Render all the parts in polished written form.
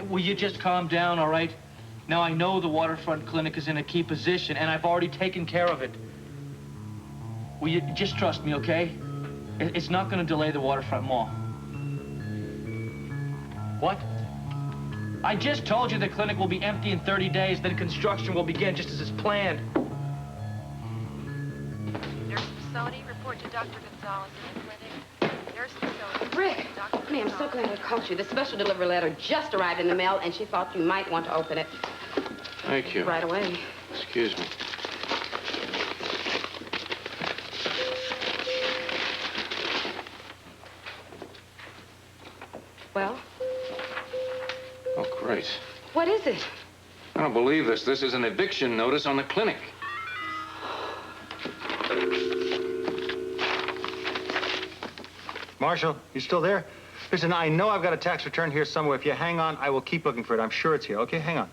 will you just calm down, all right? Now, I know the waterfront clinic is in a key position, and I've already taken care of it. Will you just trust me, okay? It's not going to delay the waterfront mall. What? I just told you the clinic will be empty in 30 days, then construction will begin just as it's planned. Nurse Sony, report to Dr. Gonzalez in the clinic. Nurse Sony. Rick, honey, I'm so glad I caught you. The special delivery letter just arrived in the mail, and she thought you might want to open it. Thank you. Right away. Excuse me. Well? Oh, great. What is it? I don't believe this. This is an eviction notice on the clinic. Marshal, you still there? Listen, I know I've got a tax return here somewhere. If you hang on, I will keep looking for it. I'm sure it's here. Okay, hang on.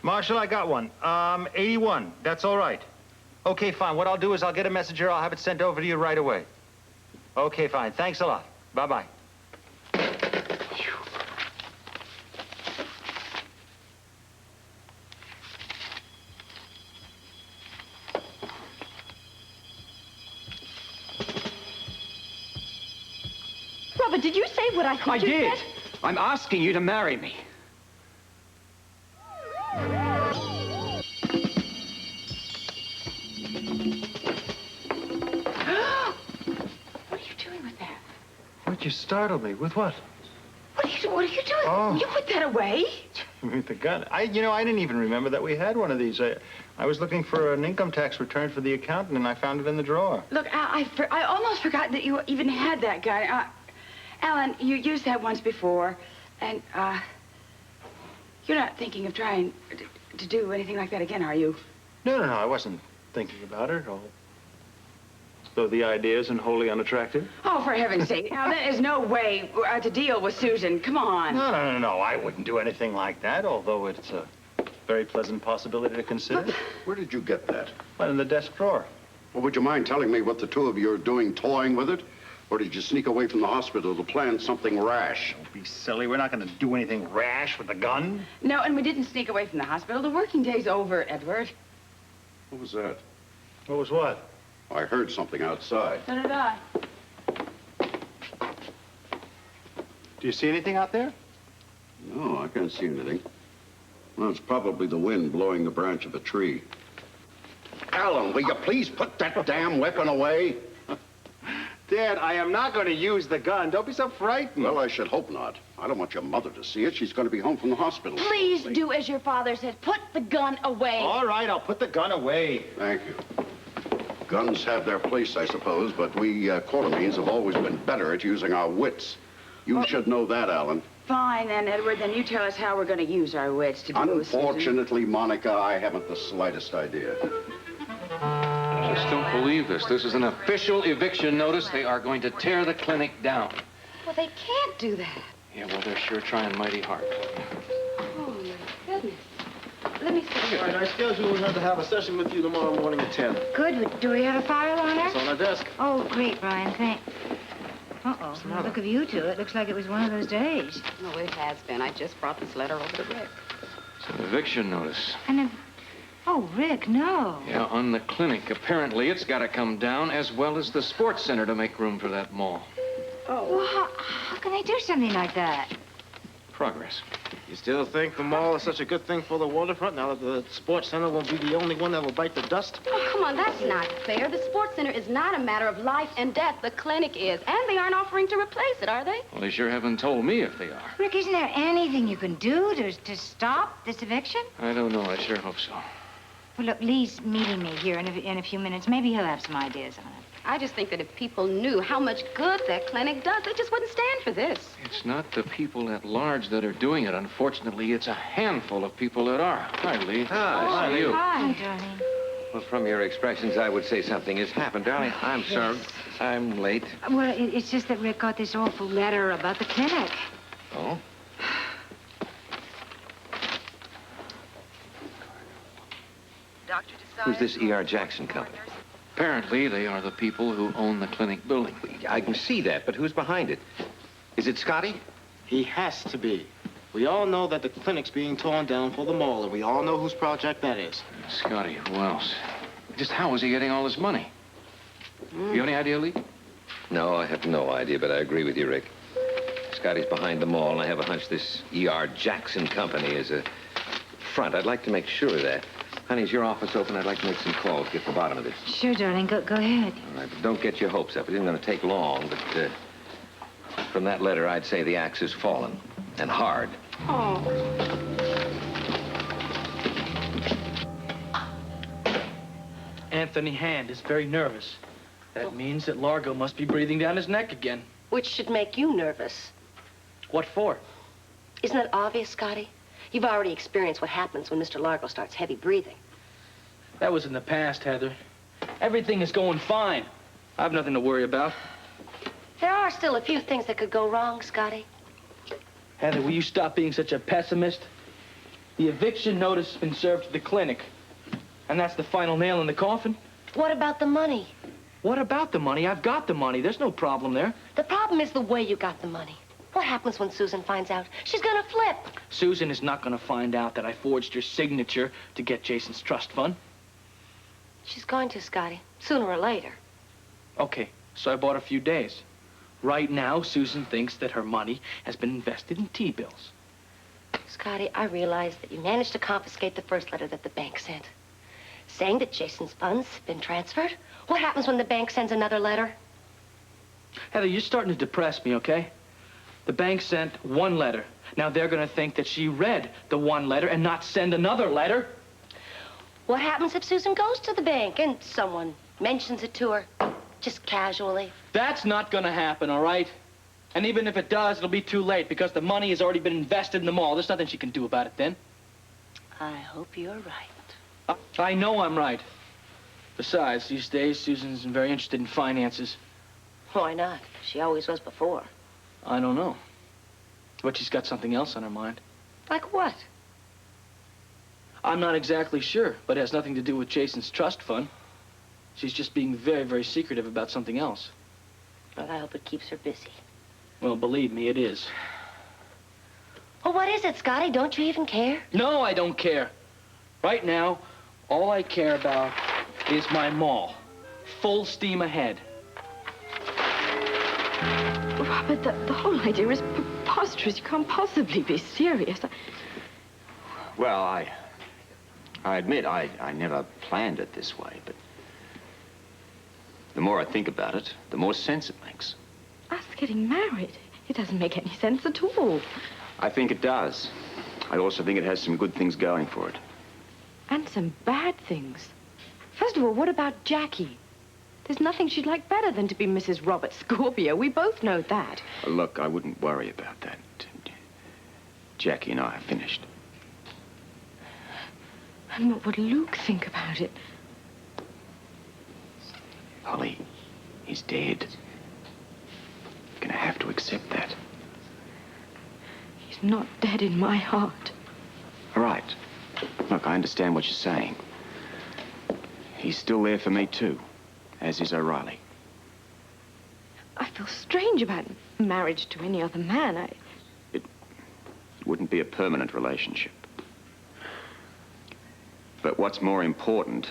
Marshal, I got one. 81. That's all right. Okay, fine. What I'll do is I'll get a messenger. I'll have it sent over to you right away. Okay, fine. Thanks a lot. Bye-bye. Robert, did you say what I thought you said? I did. I'm asking you to marry me. You startled me. With what? What are you doing? Oh. You put that away? With the gun. I didn't even remember that we had one of these. I was looking for an income tax return for the accountant, and I found it in the drawer. Look, I almost forgot that you even had that gun. Alan, you used that once before, and, you're not thinking of trying to do anything like that again, are you? No, I wasn't thinking about it. Though the idea isn't wholly unattractive. Oh, for heaven's sake. Now, there is no way to deal with Susan. Come on. No. I wouldn't do anything like that, although it's a very pleasant possibility to consider. Where did you get that? Well, in the desk drawer. Well, would you mind telling me what the two of you are doing, toying with it? Or did you sneak away from the hospital to plan something rash? Don't be silly. We're not going to do anything rash with the gun. No, and we didn't sneak away from the hospital. The working day's over, Edward. What was that? What was what? I heard something outside. So did I. Do you see anything out there? No, I can't see anything. Well, it's probably the wind blowing the branch of a tree. Alan, will you please put that damn weapon away? Dad, I am not going to use the gun. Don't be so frightened. Well, I should hope not. I don't want your mother to see it. She's going to be home from the hospital. Please do as your father said. Put the gun away. All right, I'll put the gun away. Thank you. Guns have their place, I suppose, but we Quartermains have always been better at using our wits. You should know that, Alan. Fine, then, Edward. Then you tell us how we're going to use our wits to do this. Unfortunately, Monica, I haven't the slightest idea. I just don't believe this. This is an official eviction notice. They are going to tear the clinic down. Well, they can't do that. Yeah, well, they're sure trying mighty hard. Oh, my goodness. Let me see. All right, I schedule her to have a session with you tomorrow morning at 10. Good. Do we have a file on her? It's on her desk. Oh, great, Brian. Thanks. Uh-oh. Well, look of you two. It looks like it was one of those days. No, it has been. I just brought this letter over to Rick. It's an eviction notice. Oh, Rick, no. Yeah, on the clinic. Apparently, it's got to come down, as well as the sports center, to make room for that mall. Oh. Well, how can they do something like that? Progress. You still think the mall is such a good thing for the waterfront, now that the sports center will be the only one that will bite the dust? Oh, come on, that's not fair. The sports center is not a matter of life and death. The clinic is. And they aren't offering to replace it, are they? Well, they sure haven't told me if they are. Rick, isn't there anything you can do to stop this eviction? I don't know. I sure hope so. Well, look, Lee's meeting me here in a few minutes. Maybe he'll have some ideas on it. I just think that if people knew how much good that clinic does, they just wouldn't stand for this. It's not the people at large that are doing it. Unfortunately, it's a handful of people that are. Hi, Lee. Hi, Hi, you. Hi, darling. Well, from your expressions, I would say something has happened, darling. I'm sorry. I'm late. Well, it's just that Rick got this awful letter about the clinic. Oh? Dr. Who's this E.R. Jackson company? Apparently, they are the people who own the clinic building. I can see that, but who's behind it? Is it Scotty? He has to be. We all know that the clinic's being torn down for the mall, and we all know whose project that is. Scotty, who else? Just how is he getting all this money? You have any idea, Lee? No, I have no idea, but I agree with you, Rick. Scotty's behind the mall, and I have a hunch this E.R. Jackson company is a front. I'd like to make sure of that. Honey, is your office open? I'd like to make some calls, get to the bottom of this. Sure, darling. Go ahead. All right, but don't get your hopes up. It isn't going to take long, but from that letter, I'd say the axe has fallen, and hard. Oh. Anthony Hand is very nervous. That means that Largo must be breathing down his neck again. Which should make you nervous. What for? Isn't that obvious, Scotty? You've already experienced what happens when Mr. Largo starts heavy breathing. That was in the past, Heather. Everything is going fine. I have nothing to worry about. There are still a few things that could go wrong, Scotty. Heather, will you stop being such a pessimist? The eviction notice has been served to the clinic. And that's the final nail in the coffin. What about the money? What about the money? I've got the money. There's no problem there. The problem is the way you got the money. What happens when Susan finds out? She's gonna flip. Susan is not gonna find out that I forged your signature to get Jason's trust fund. She's going to, Scotty. Sooner or later. Okay, so I bought a few days. Right now, Susan thinks that her money has been invested in T-bills. Scotty, I realize that you managed to confiscate the first letter that the bank sent. Saying that Jason's funds have been transferred? What happens when the bank sends another letter? Heather, you're starting to depress me, okay? The bank sent one letter. Now they're gonna think that she read the one letter and not send another letter. What happens if Susan goes to the bank and someone mentions it to her, just casually? That's not gonna happen, all right? And even if it does, it'll be too late because the money has already been invested in the mall. There's nothing she can do about it then. I hope you're right. I know I'm right. Besides, these days, Susan's very interested in finances. Why not? She always was before. I don't know. But she's got something else on her mind. Like what? I'm not exactly sure, but it has nothing to do with Jason's trust fund. She's just being very, very secretive about something else. Well, I hope it keeps her busy. Well, believe me, it is. Well, what is it, Scotty? Don't you even care? No, I don't care. Right now, all I care about is my mall. Full steam ahead. Robert, the whole idea is preposterous. You can't possibly be serious. Well, I admit I never planned it this way, but the more I think about it, the more sense it makes. Us getting married? It doesn't make any sense at all. I think it does. I also think it has some good things going for it. And some bad things. First of all, what about Jackie? There's nothing she'd like better than to be Mrs. Robert Scorpio. We both know that. Look, I wouldn't worry about that. Jackie and I are finished. And what would Luke think about it? Holly, he's dead. You're gonna have to accept that. He's not dead in my heart. All right. Look, I understand what you're saying. He's still there for me, too, as is O'Reilly. I feel strange about marriage to any other man. It wouldn't be a permanent relationship. But what's more important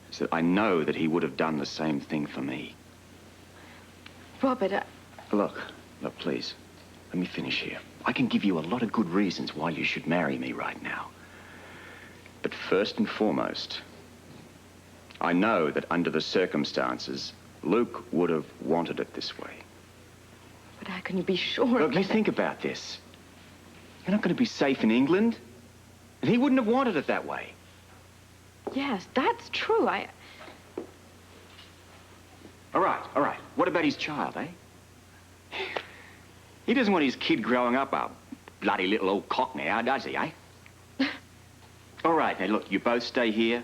is that I know that he would have done the same thing for me. Robert, Look, please, let me finish here. I can give you a lot of good reasons why you should marry me right now. But first and foremost, I know that under the circumstances, Luke would have wanted it this way. But how can you be sure? Look, you think about this. You're not going to be safe in England, and he wouldn't have wanted it that way. Yes, that's true. All right. What about his child, eh? He doesn't want his kid growing up a bloody little old cock now, does he, eh? All right, now look, you both stay here,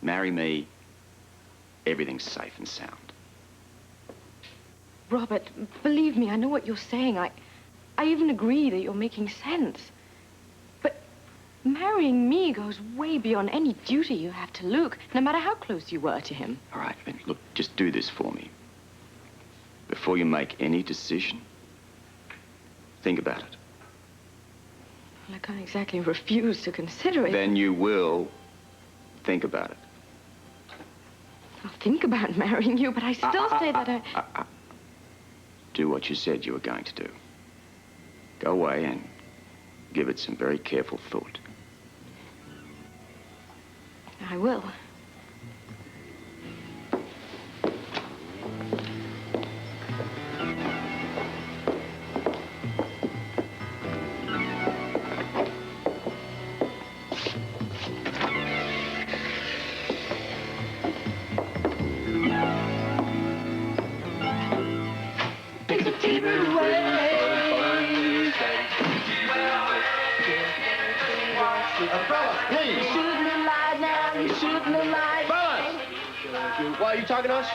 marry me, everything's safe and sound. Robert, believe me, I know what you're saying. I even agree that you're making sense. But Marrying me goes way beyond any duty you have to Luke, no matter how close you were to him. All right, then, look, just do this for me. Before you make any decision, think about it. Well, I can't exactly refuse to consider it. Then you will think about it. I'll think about marrying you, but I still say that I... Do what you said you were going to do. Go away and give it some very careful thought. I will. Why, are you talking to us?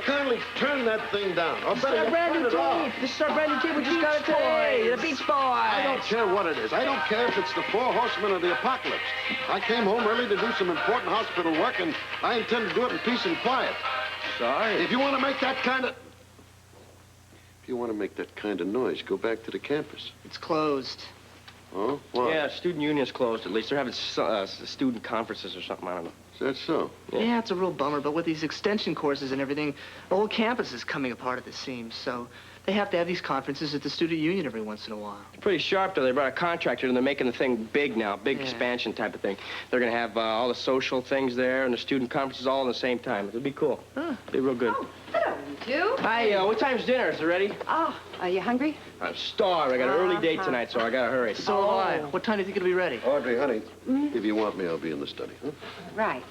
Kindly turn that thing down. Or better, brand new turn it off. tape. This is our brand new tape. We just got it today. The Beach Boys. I don't care what it is. I don't care if it's the 4 horsemen of the apocalypse. I came home early to do some important hospital work, and I intend to do it in peace and quiet. Sorry. If you want to make that kind of... noise, go back to the campus. It's closed. Oh? Why? Yeah, student union's closed, at least. They're having student conferences or something, I don't know. Is that so? Yeah, it's a real bummer, but with these extension courses and everything, the whole campus is coming apart at the seams, so they have to have these conferences at the student union every once in a while. Pretty sharp, though. They brought a contractor, and they're making the thing big now, big expansion type of thing. They're going to have all the social things there and the student conferences all at the same time. It'll be cool. It'll be real good. Oh, hello, you two. Hi, what time's dinner? Is it ready? Oh, are you hungry? I'm starved. I got an early date tonight, so I got to hurry. So am I. What time do you think it'll be ready? Audrey, honey, if you want me, I'll be in the study, huh? Right.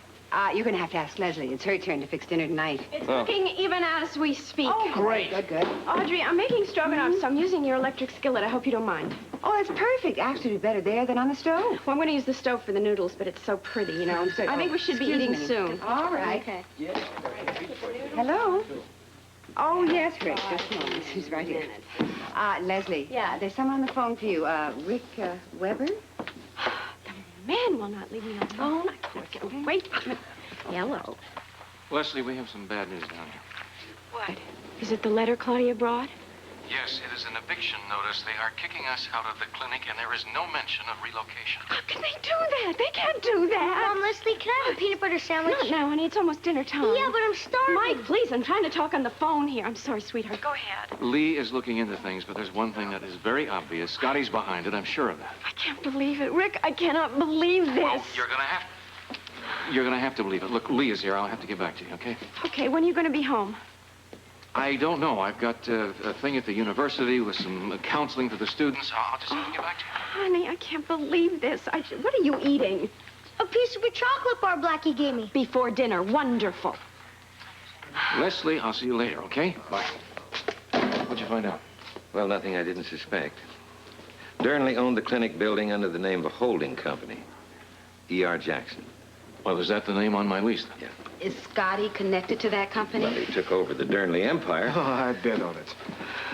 You're going to have to ask Lesley. It's her turn to fix dinner tonight. It's cooking even as we speak. Oh, great. Good. Audrey, I'm making stroganoff, so I'm using your electric skillet. I hope you don't mind. Oh, that's perfect. Actually, better there than on the stove. Well, I'm going to use the stove for the noodles, but it's so pretty, you know. I think we should be eating soon. All right. Okay. Hello? Oh, yes, Rick. Just a moment. He's right here. Leslie. Yeah? There's someone on the phone for you. Rick Weber? The man will not leave me alone. I can't get away from it. Hello. Lesley, we have some bad news down here. What? Is it the letter Claudia brought? Yes, it is an eviction notice. They are kicking us out of the clinic, and there is no mention of relocation. How can they do that? They can't do that. Mom, Lesley, can I have a peanut butter sandwich? Not now, honey. It's almost dinner time. Yeah, but I'm starving. Mike, please. I'm trying to talk on the phone here. I'm sorry, sweetheart. Go ahead. Lee is looking into things, but there's one thing that is very obvious. Scotty's behind it. I'm sure of that. I can't believe it. Rick, I cannot believe this. Oh, you're gonna have to believe it. Look, Lee is here. I'll have to get back to you, okay? Okay, when are you going to be home? I don't know. I've got a thing at the university with some counseling for the students. I'll just have to get back to you. Honey, I can't believe this. What are you eating? A piece of a chocolate bar Blackie gave me. Before dinner. Wonderful. Leslie, I'll see you later, okay? Bye. What'd you find out? Well, nothing I didn't suspect. Durnley owned the clinic building under the name of a holding company, E.R. Jackson. Well, is that the name on my lease, then? Yeah. Is Scotty connected to that company? Well, he took over the Durnley empire. Oh, I bet on it.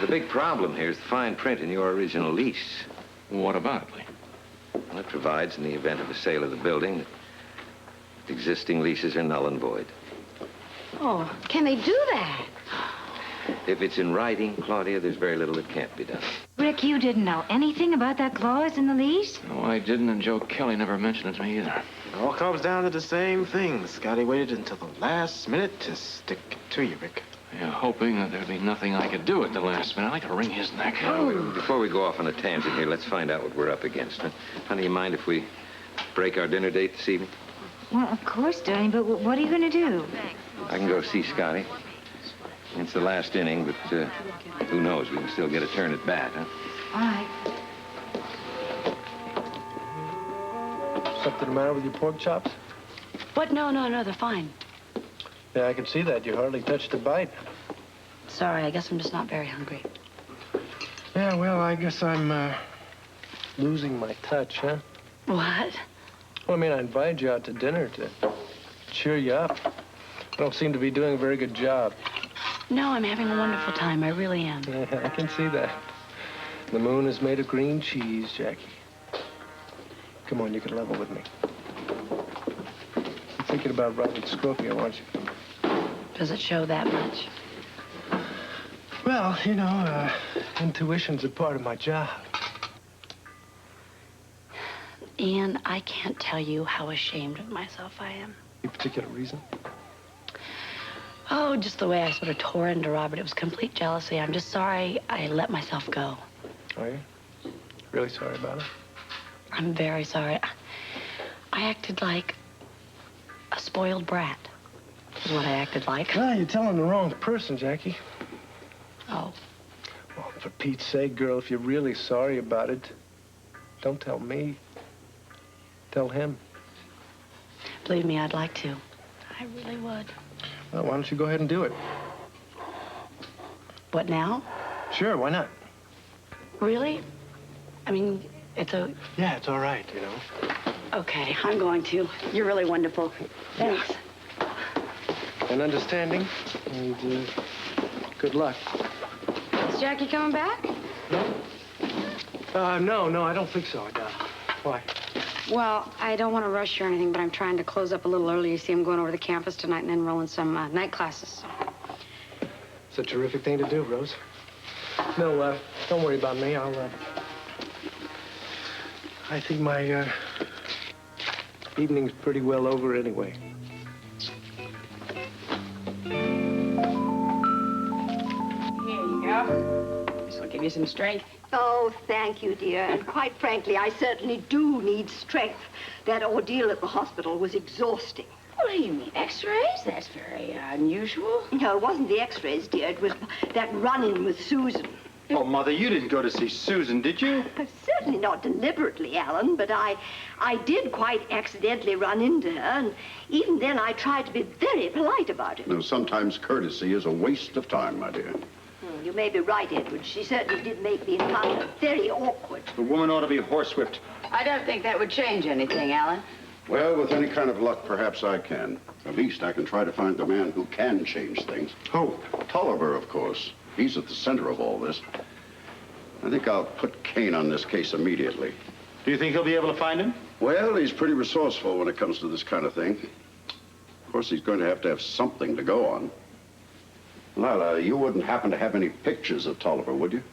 The big problem here is the fine print in your original lease. What about it, Lee? Well, it provides, in the event of a sale of the building, that existing leases are null and void. Oh, can they do that? If it's in writing, Claudia, there's very little that can't be done. Rick, you didn't know anything about that clause in the lease? No, I didn't, and Joe Kelly never mentioned it to me either. It all comes down to the same thing. Scotty waited until the last minute to stick it to you, Rick. Yeah, hoping that there'd be nothing I could do at the last minute. I'd like to wring his neck. Before we go off on a tangent here, let's find out what we're up against. Huh? Honey, you mind if we break our dinner date this evening? Well, of course, darling, but what are you going to do? I can go see Scotty. It's the last inning, but who knows? We can still get a turn at bat, huh? All right. Something the matter with your pork chops? What? No, they're fine. Yeah, I can see that. You hardly touched a bite. Sorry, I guess I'm just not very hungry. Yeah, well, I guess I'm losing my touch, huh? What? Well, I mean, I invited you out to dinner to cheer you up. I don't seem to be doing a very good job. No, I'm having a wonderful time. I really am. Yeah, I can see that. The moon is made of green cheese, Jackie. Come on, you can level with me. You're thinking about Robert Scorpio, aren't you? Does it show that much? Well, you know, intuition's a part of my job. Ian, I can't tell you how ashamed of myself I am. Any particular reason? Oh, just the way I sort of tore into Robert. It was complete jealousy. I'm just sorry I let myself go. Are you? Really sorry about it? I'm very sorry. I acted like a spoiled brat, is what I acted like. Well, you're telling the wrong person, Jackie. Oh. Well, for Pete's sake, girl, if you're really sorry about it, don't tell me. Tell him. Believe me, I'd like to. I really would. Well, why don't you go ahead and do it? What, now? Sure, why not? Really? I mean, it's a... Yeah, it's all right, you know. Okay, I'm going to. You're really wonderful. Thanks. And understanding, and good luck. Is Jackie coming back? No, I don't think so. Why? Well, I don't want to rush you or anything, but I'm trying to close up a little early. You see, I'm going over to the campus tonight and enroll in some night classes. It's a terrific thing to do, Rose. No, don't worry about me. I think my evening's pretty well over anyway. Here you go. This will give you some strength. Oh, thank you, dear. And quite frankly, I certainly do need strength. That ordeal at the hospital was exhausting. What do you mean, x-rays? That's very unusual. No, it wasn't the x-rays, dear. It was that run-in with Susan. Oh, Mother, you didn't go to see Susan, did you? Certainly not deliberately, Alan, but I did quite accidentally run into her, and even then I tried to be very polite about it. No, sometimes courtesy is a waste of time, my dear. You may be right, Edward. She certainly did make the encounter very awkward. The woman ought to be horsewhipped. I don't think that would change anything, Alan. Well, with any kind of luck, perhaps I can. At least I can try to find the man who can change things. Oh, Tolliver, of course. He's at the center of all this. I think I'll put Kane on this case immediately. Do you think he'll be able to find him? Well, he's pretty resourceful when it comes to this kind of thing. Of course, he's going to have something to go on. Lila, you wouldn't happen to have any pictures of Tolliver, would you?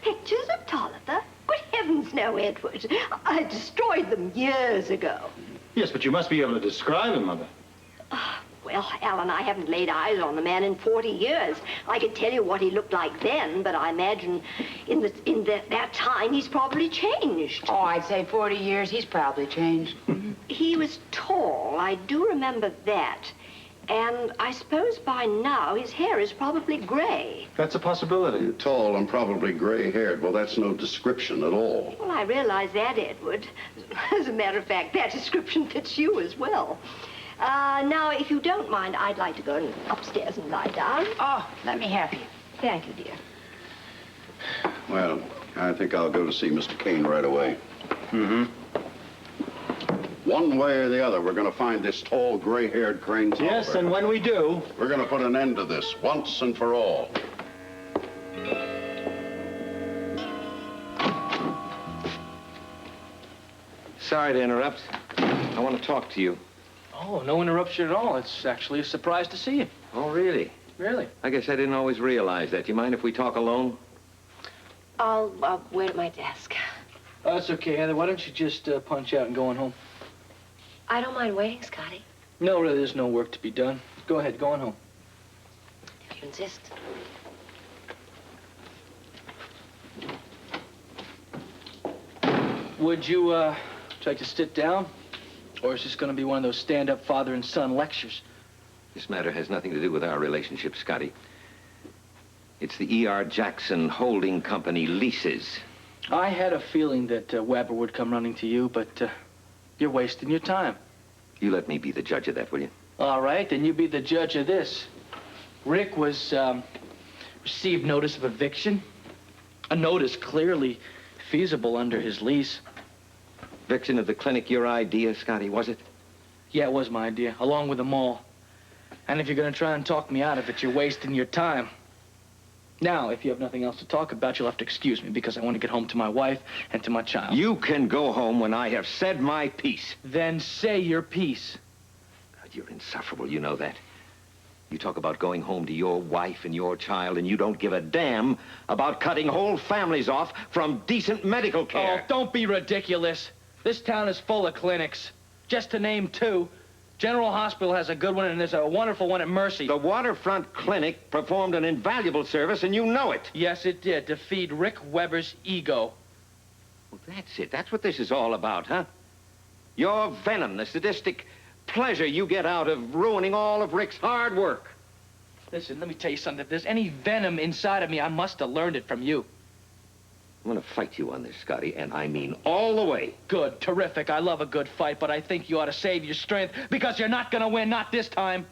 Pictures of Tolliver? Good heavens, no, Edward. I destroyed them years ago. Yes, but you must be able to describe him, Mother. Well, Alan, I haven't laid eyes on the man in 40 years. I could tell you what he looked like then, but I imagine in that time he's probably changed. Oh, I'd say 40 years, he's probably changed. He was tall, I do remember that. And I suppose by now his hair is probably gray. That's a possibility. You're tall and probably gray-haired. Well, that's no description at all. Well, I realize that, Edward. As a matter of fact, that description fits you as well. Now, if you don't mind, I'd like to go upstairs and lie down. Oh, let me have you. Thank you, dear. Well, I think I'll go to see Mr. Kane right away. Mm-hmm. One way or the other, we're going to find this tall, gray-haired Crane Tolliver. Yes, and when we do... we're going to put an end to this once and for all. Sorry to interrupt. I want to talk to you. Oh, no interruption at all. It's actually a surprise to see you. Oh, really? Really? I guess I didn't always realize that. You mind if we talk alone? I'll wait at my desk. Oh, that's okay, Heather. Why don't you just punch out and go on home? I don't mind waiting, Scotty, No, really, there's no work to be done. Go ahead, go on home. if you insist. Would you like to sit down? Or is this going to be one of those stand-up father and son lectures? This matter has nothing to do with our relationship, Scotty. It's the E.R. Jackson Holding Company leases. I had a feeling that Weber would come running to you, but you're wasting your time. You let me be the judge of that, will you? All right, then you be the judge of this. Rick was received notice of eviction. A notice clearly feasible under his lease. Eviction of the clinic, your idea, Scotty, was it? Yeah, it was my idea, along with the mall. And if you're going to try and talk me out of it, you're wasting your time. Now, if you have nothing else to talk about, you'll have to excuse me because I want to get home to my wife and to my child. You can go home when I have said my piece. Then say your piece. God, you're insufferable, you know that. You talk about going home to your wife and your child, and you don't give a damn about cutting whole families off from decent medical care. Oh, don't be ridiculous. This town is full of clinics. Just to name two. General Hospital has a good one, and there's a wonderful one at Mercy. The Waterfront Clinic performed an invaluable service, and you know it. Yes, it did, to feed Rick Weber's ego. Well, that's it. That's what this is all about, huh? Your venom, the sadistic pleasure you get out of ruining all of Rick's hard work. Listen, let me tell you something. If there's any venom inside of me, I must have learned it from you. I'm gonna fight you on this, Scotty, and I mean all the way. Good, terrific. I love a good fight, but I think you ought to save your strength because you're not gonna win, not this time.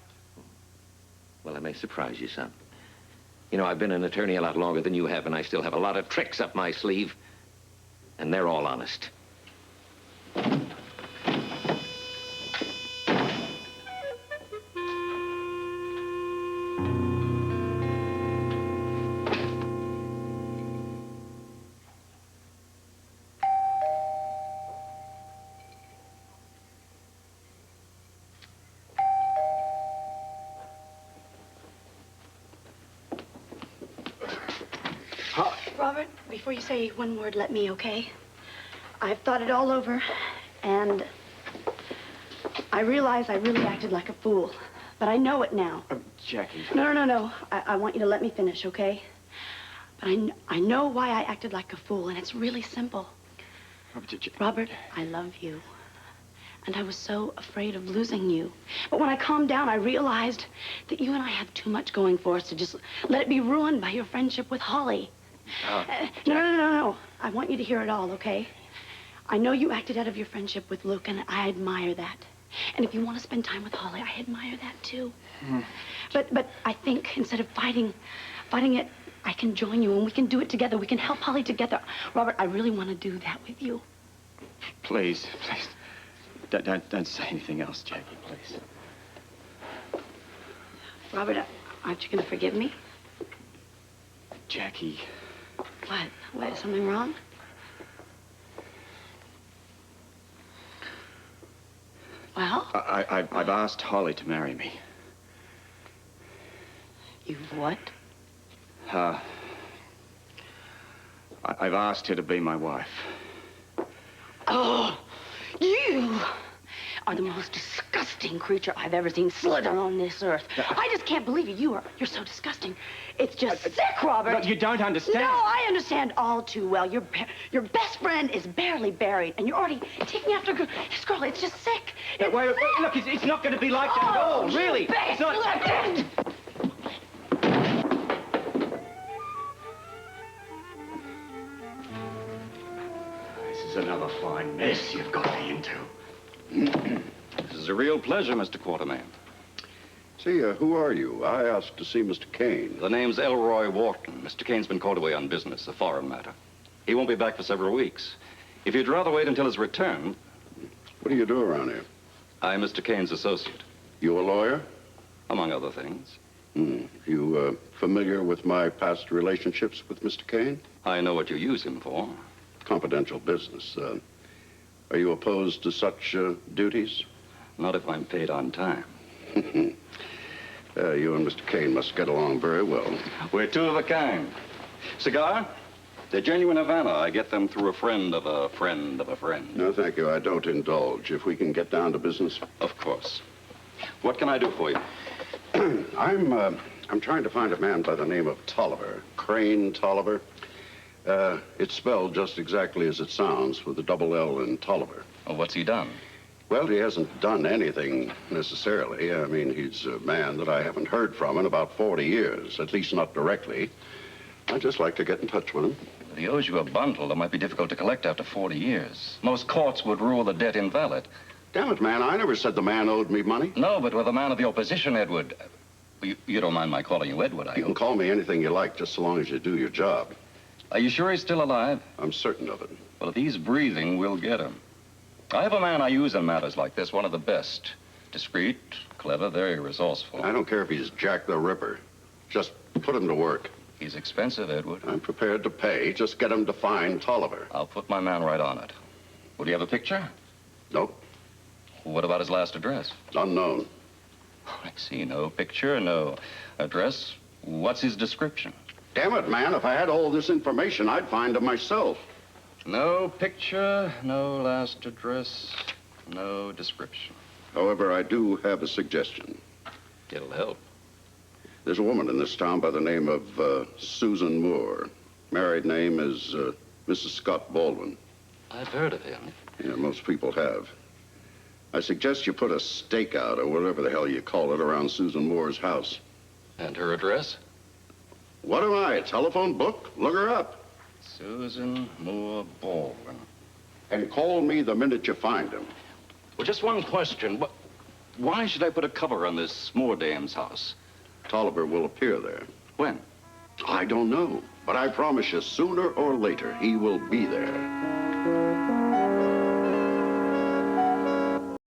Well, I may surprise you, son. You know, I've been an attorney a lot longer than you have, and I still have a lot of tricks up my sleeve. And they're all honest. Robert, before you say one word, let me, okay? I've thought it all over, and I realize I really acted like a fool, but I know it now. Jackie. No. I want you to let me finish, okay? But I know why I acted like a fool, and it's really simple. Robert, I love you. And I was so afraid of losing you. But when I calmed down, I realized that you and I have too much going for us to just let it be ruined by your friendship with Holly. No. I want you to hear it all, okay? I know you acted out of your friendship with Luke, and I admire that. And if you want to spend time with Holly, I admire that, too. But I think instead of fighting it, I can join you, and we can do it together. We can help Holly together. Robert, I really want to do that with you. Please. Don't say anything else, Jackie, please. Robert, aren't you going to forgive me? Jackie. What? Is something wrong? Well? I've asked Holly to marry me. You've what? I've asked her to be my wife. Oh, you are the most disgusting creature I've ever seen slither on this earth. I just can't believe it. You're so disgusting. It's just sick, Robert. Look, you don't understand. No, I understand all too well. Your best friend is barely buried, and you're already taking after this girl. It's just sick. Wait, look, it's not going to be like that at all, really. It's not. This is another fine mess you've got me into. This is a real pleasure, Mr. Quartermain. See, who are you? I asked to see Mr. Kane. The name's Elroy Wharton. Mr. Kane's been called away on business, a foreign matter. He won't be back for several weeks. If you'd rather wait until his return... What do you do around here? I'm Mr. Kane's associate. You a lawyer? Among other things. You familiar with my past relationships with Mr. Kane? I know what you use him for. Confidential business. Are you opposed to such duties? Not if I'm paid on time. You and Mr. Kane must get along very well. We're two of a kind. Cigar? They're genuine Havana. I get them through a friend of a friend of a friend. No, thank you. I don't indulge. If we can get down to business. Of course. What can I do for you? I'm trying to find a man by the name of Tolliver. Crane Tolliver. It's spelled just exactly as it sounds, with a double L in Tolliver. Oh, what's he done? Well, he hasn't done anything necessarily. I mean, he's a man that I haven't heard from in about 40 years, at least not directly. I'd just like to get in touch with him. If he owes you a bundle, that might be difficult to collect after 40 years. Most courts would rule the debt invalid. Damn it, man, I never said the man owed me money. No, but with a man of your position, Edward. You don't mind my calling you Edward, I hope? You can call me anything you like, just so long as you do your job. Are you sure he's still alive? I'm certain of it. Well, if he's breathing, we'll get him. I have a man I use in matters like this, one of the best. Discreet, clever, very resourceful. I don't care if he's Jack the Ripper. Just put him to work. He's expensive, Edward. I'm prepared to pay. Just get him to find Tolliver. I'll put my man right on it. Would he have a picture? Nope. What about his last address? Unknown. I see. No picture, no address. What's his description? Damn it, man. If I had all this information, I'd find him myself. No picture, no last address, no description. However, I do have a suggestion. It'll help. There's a woman in this town by the name of Susan Moore. Married name is Mrs. Scott Baldwin. I've heard of him. Yeah, most people have. I suggest you put a stake out, or whatever the hell you call it, around Susan Moore's house. And her address? What am I, a telephone book? Look her up. Susan Moore Baldwin. And call me the minute you find him. Well, just one question. Why should I put a cover on this Moore dame's house? Tolliver will appear there. When? I don't know. But I promise you, sooner or later, he will be there.